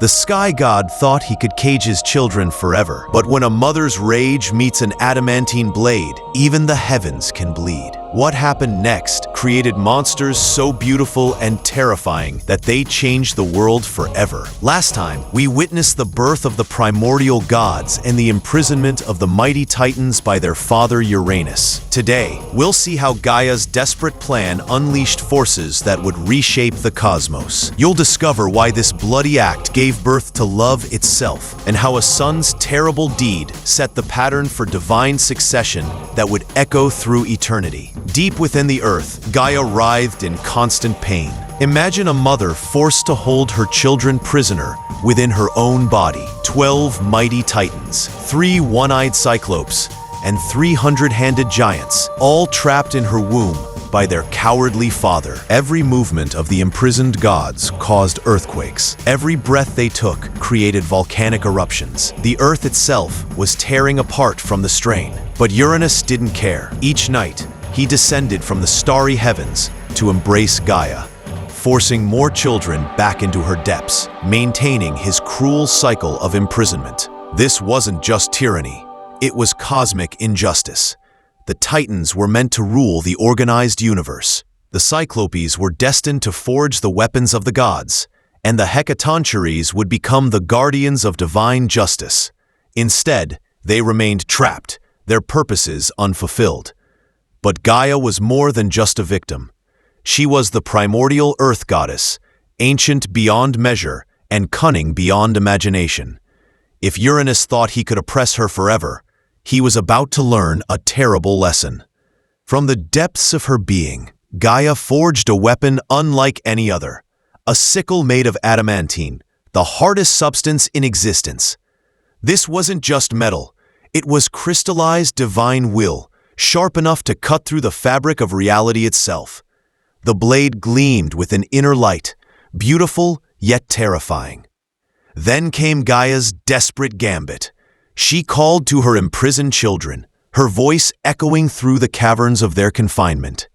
The sky god thought he could cage his children forever, but when a mother's rage meets an adamantine blade, even the heavens can bleed. What happened next created monsters so beautiful and terrifying that they changed the world forever. Last time, we witnessed the birth of the primordial gods and the imprisonment of the mighty titans by their father Uranus. Today, we'll see how Gaia's desperate plan unleashed forces that would reshape the cosmos. You'll discover why this bloody act gave birth to love itself, and how a son's terrible deed set the pattern for divine succession that would echo through eternity. Deep within the earth, Gaia writhed in constant pain. Imagine a mother forced to hold her children prisoner within her own body. 12 mighty titans, 3 one-eyed cyclopes, and 300-handed giants, all trapped in her womb by their cowardly father. Every movement of the imprisoned gods caused earthquakes. Every breath they took created volcanic eruptions. The earth itself was tearing apart from the strain. But Uranus didn't care. Each night, he descended from the starry heavens to embrace Gaia, forcing more children back into her depths, maintaining his cruel cycle of imprisonment. This wasn't just tyranny, it was cosmic injustice. The Titans were meant to rule the organized universe. The Cyclopes were destined to forge the weapons of the gods, and the Hecatoncheires would become the guardians of divine justice. Instead, they remained trapped, their purposes unfulfilled. But Gaia was more than just a victim. She was the primordial earth goddess, ancient beyond measure and cunning beyond imagination. If Uranus thought he could oppress her forever, he was about to learn a terrible lesson. From the depths of her being, Gaia forged a weapon unlike any other, a sickle made of adamantine, the hardest substance in existence. This wasn't just metal, it was crystallized divine will, sharp enough to cut through the fabric of reality itself. The blade gleamed with an inner light, beautiful yet terrifying. Then came Gaia's desperate gambit. She called to her imprisoned children, her voice echoing through the caverns of their confinement.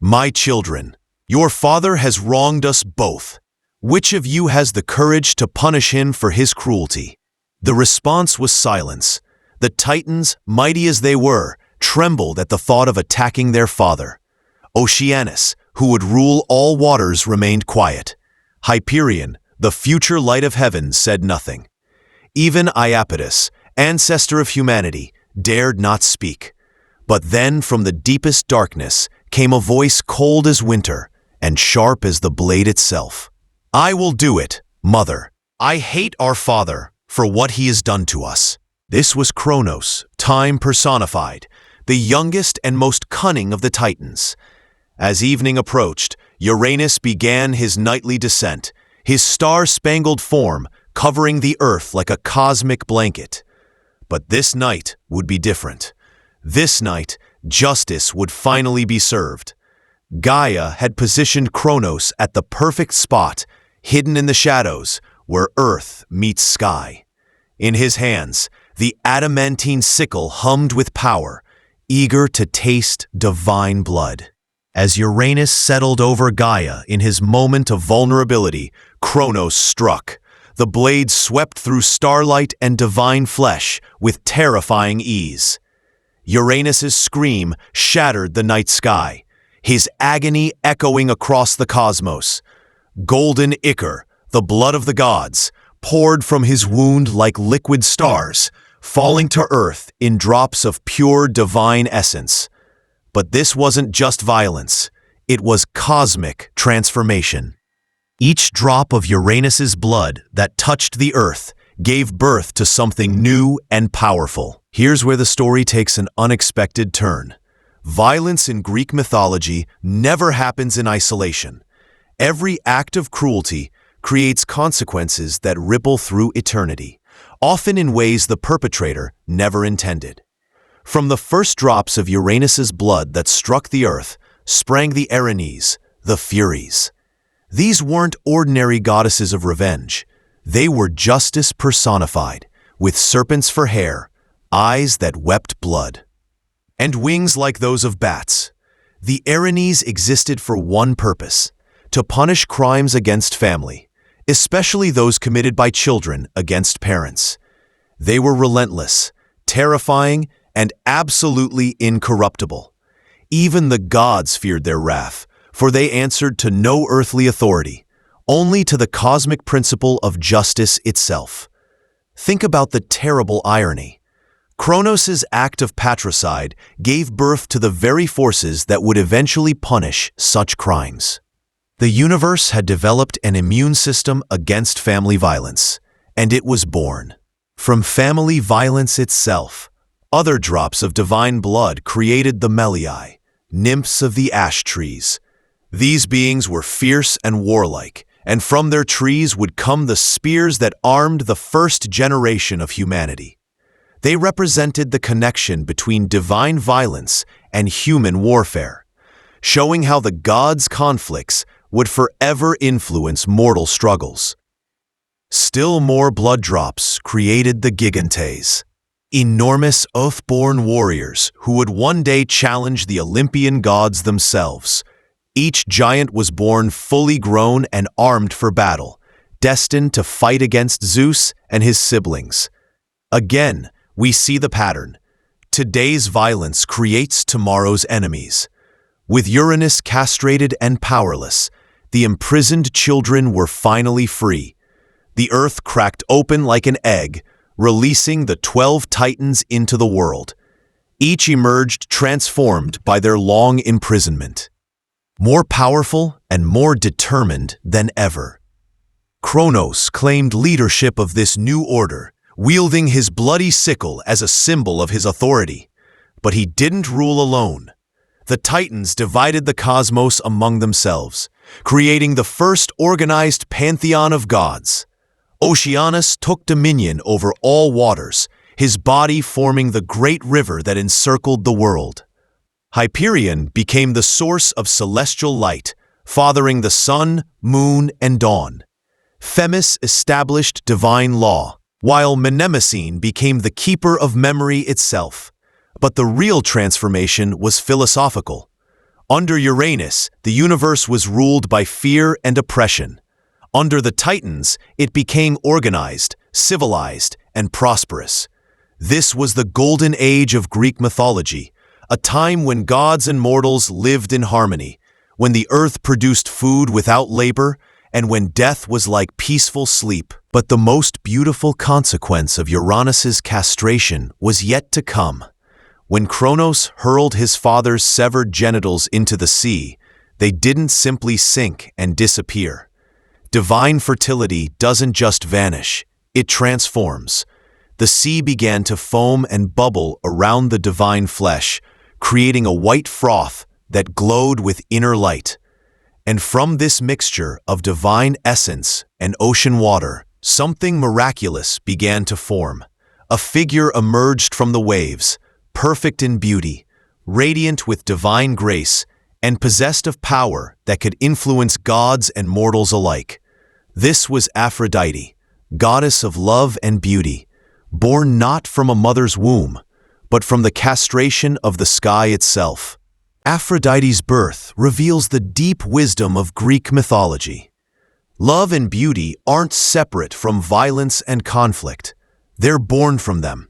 "My children, your father has wronged us both. Which of you has the courage to punish him for his cruelty?" The response was silence. The Titans, mighty as they were, trembled at the thought of attacking their father. Oceanus, who would rule all waters, remained quiet. Hyperion, the future light of heaven, said nothing. Even Iapetus, ancestor of humanity, dared not speak. But then from the deepest darkness came a voice cold as winter and sharp as the blade itself. "I will do it, Mother. I hate our father for what he has done to us." This was Kronos, time personified, the youngest and most cunning of the Titans. As evening approached, Uranus began his nightly descent, his star-spangled form covering the earth like a cosmic blanket. But this night would be different. This night, justice would finally be served. Gaia had positioned Kronos at the perfect spot, hidden in the shadows, where earth meets sky. In his hands, the adamantine sickle hummed with power, eager to taste divine blood. As Uranus settled over Gaia in his moment of vulnerability, Kronos struck. The blade swept through starlight and divine flesh with terrifying ease. Uranus's scream shattered the night sky, his agony echoing across the cosmos. Golden ichor, the blood of the gods, poured from his wound like liquid stars, falling to earth in drops of pure divine essence. But this wasn't just violence, it was cosmic transformation. Each drop of Uranus's blood that touched the earth gave birth to something new and powerful. Here's where the story takes an unexpected turn. Violence in Greek mythology never happens in isolation. Every act of cruelty creates consequences that ripple through eternity, often in ways the perpetrator never intended. From the first drops of Uranus's blood that struck the earth sprang the Erinyes, the Furies. These weren't ordinary goddesses of revenge. They were justice personified, with serpents for hair, eyes that wept blood, and wings like those of bats. The Erinyes existed for one purpose: to punish crimes against family, especially those committed by children against parents. They were relentless, terrifying, and absolutely incorruptible. Even the gods feared their wrath, for they answered to no earthly authority, only to the cosmic principle of justice itself. Think about the terrible irony. Kronos' act of patricide gave birth to the very forces that would eventually punish such crimes. The universe had developed an immune system against family violence, and it was born. From family violence itself, other drops of divine blood created the Melii, nymphs of the ash trees. These beings were fierce and warlike, and from their trees would come the spears that armed the first generation of humanity. They represented the connection between divine violence and human warfare, showing how the gods' conflicts would forever influence mortal struggles. Still more blood drops created the Gigantes, enormous earth-born warriors who would one day challenge the Olympian gods themselves. Each giant was born fully grown and armed for battle, destined to fight against Zeus and his siblings. Again, we see the pattern. Today's violence creates tomorrow's enemies. With Uranus castrated and powerless, the imprisoned children were finally free. The earth cracked open like an egg, releasing the 12 titans into the world. Each emerged transformed by their long imprisonment, more powerful and more determined than ever. Kronos claimed leadership of this new order, wielding his bloody sickle as a symbol of his authority. But he didn't rule alone. The Titans divided the cosmos among themselves, creating the first organized pantheon of gods. Oceanus took dominion over all waters, his body forming the great river that encircled the world. Hyperion became the source of celestial light, fathering the sun, moon, and dawn. Themis established divine law, while Mnemosyne became the keeper of memory itself. But the real transformation was philosophical. Under Uranus, the universe was ruled by fear and oppression. Under the Titans, it became organized, civilized, and prosperous. This was the golden age of Greek mythology, a time when gods and mortals lived in harmony, when the earth produced food without labor, and when death was like peaceful sleep. But the most beautiful consequence of Uranus's castration was yet to come. When Kronos hurled his father's severed genitals into the sea, they didn't simply sink and disappear. Divine fertility doesn't just vanish, it transforms. The sea began to foam and bubble around the divine flesh, creating a white froth that glowed with inner light. And from this mixture of divine essence and ocean water, something miraculous began to form. A figure emerged from the waves, perfect in beauty, radiant with divine grace, and possessed of power that could influence gods and mortals alike. This was Aphrodite, goddess of love and beauty, born not from a mother's womb, but from the castration of the sky itself. Aphrodite's birth reveals the deep wisdom of Greek mythology. Love and beauty aren't separate from violence and conflict. They're born from them.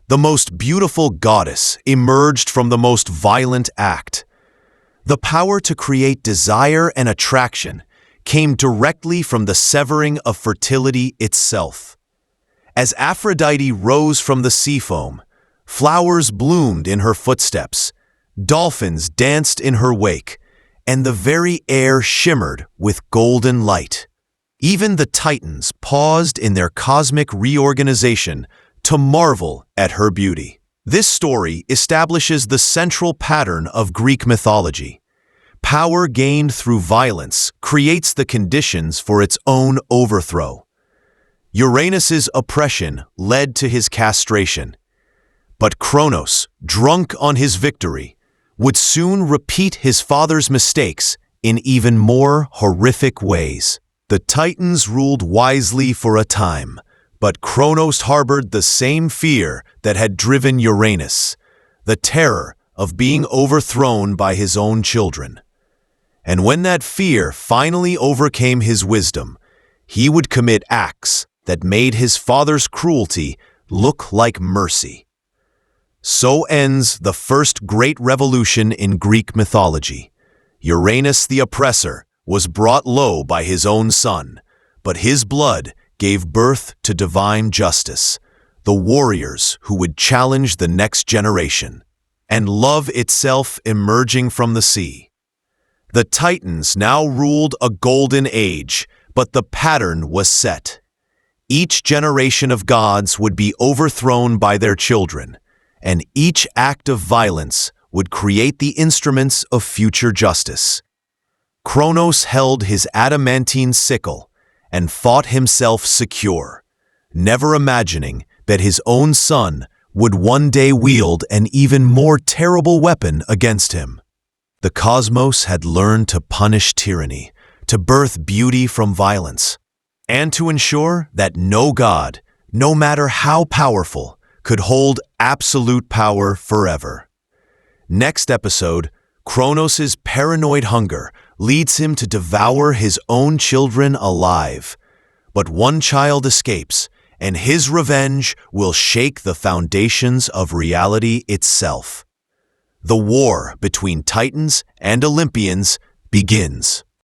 The most beautiful goddess emerged from the most violent act. The power to create desire and attraction came directly from the severing of fertility itself. As Aphrodite rose from the sea foam, flowers bloomed in her footsteps, dolphins danced in her wake, and the very air shimmered with golden light. Even the Titans paused in their cosmic reorganization to marvel at her beauty. This story establishes the central pattern of Greek mythology. Power gained through violence creates the conditions for its own overthrow. Uranus's oppression led to his castration. But Kronos, drunk on his victory, would soon repeat his father's mistakes in even more horrific ways. The Titans ruled wisely for a time, but Kronos harbored the same fear that had driven Uranus, the terror of being overthrown by his own children. And when that fear finally overcame his wisdom, he would commit acts that made his father's cruelty look like mercy. So ends the first great revolution in Greek mythology. Uranus the oppressor was brought low by his own son, but his blood gave birth to divine justice, the warriors who would challenge the next generation, and love itself emerging from the sea. The Titans now ruled a golden age, but the pattern was set. Each generation of gods would be overthrown by their children, and each act of violence would create the instruments of future justice. Kronos held his adamantine sickle and fought himself secure, never imagining that his own son would one day wield an even more terrible weapon against him. The cosmos had learned to punish tyranny, to birth beauty from violence, and to ensure that no god, no matter how powerful, could hold absolute power forever. Next episode, Kronos' paranoid hunger leads him to devour his own children alive. But one child escapes, and his revenge will shake the foundations of reality itself. The war between Titans and Olympians begins.